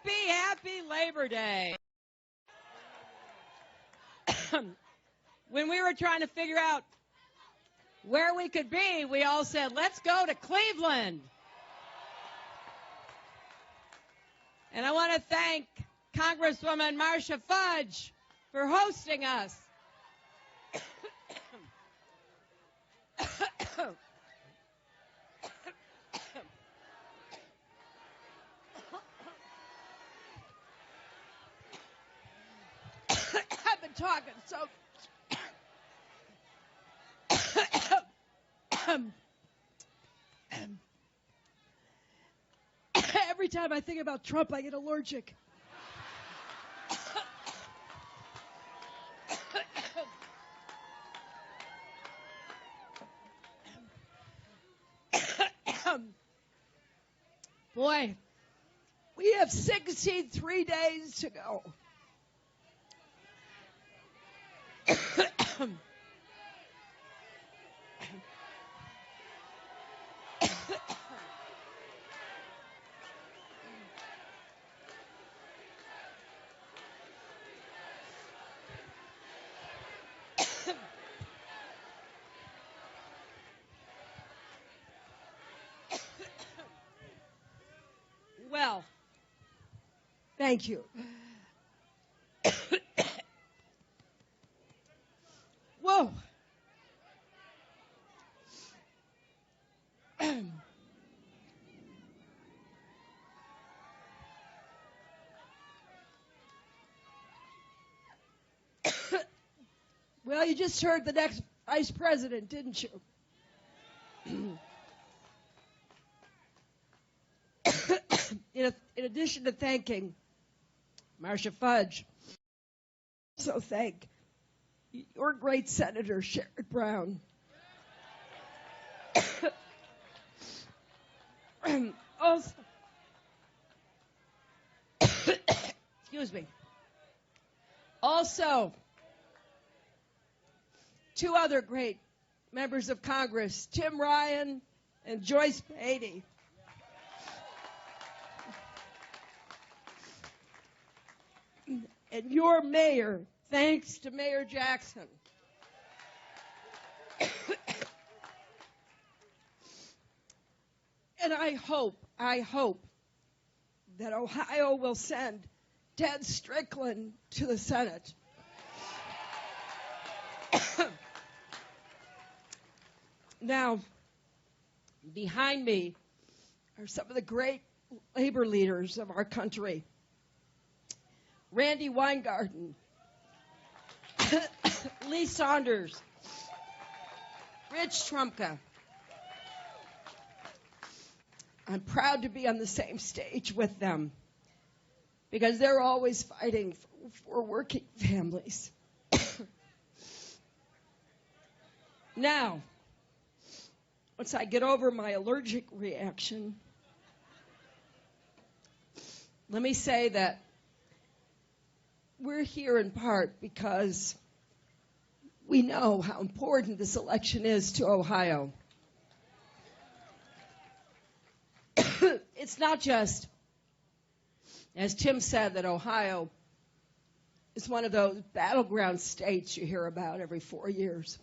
happy Labor Day. When we were trying to figure out where we could be, we all said, let's go to Cleveland. And I want to thank Congresswoman Marcia Fudge for hosting us. I've been talking so every time I think about Trump, I get allergic. Boy, we have 63 days to go. Well, thank you. Whoa. Well, you just heard the next vice president, didn't you? In addition to thanking Marcia Fudge, I also thank your great Senator Sherrod Brown. Also, excuse me. Also, two other great members of Congress, Tim Ryan and Joyce Beatty. And your mayor, thanks to Mayor Jackson. And I hope that Ohio will send Ted Strickland to the Senate. Now, behind me are some of the great labor leaders of our country. Randy Weingarten, Lee Saunders, Rich Trumka. I'm proud to be on the same stage with them because they're always fighting for working families. Now, once I get over my allergic reaction, let me say that we're here in part because we know how important this election is to Ohio. It's not just, as Tim said, that Ohio is one of those battleground states you hear about every 4 years.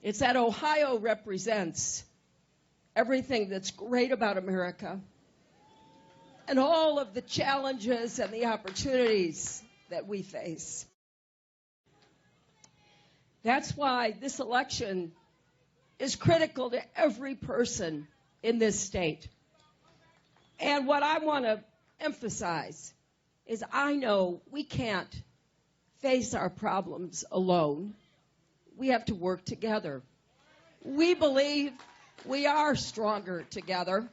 It's that Ohio represents everything that's great about America and all of the challenges and the opportunities that we face. That's why this election is critical to every person in this state. And what I want to emphasize is I know we can't face our problems alone. We have to work together. We believe we are stronger together.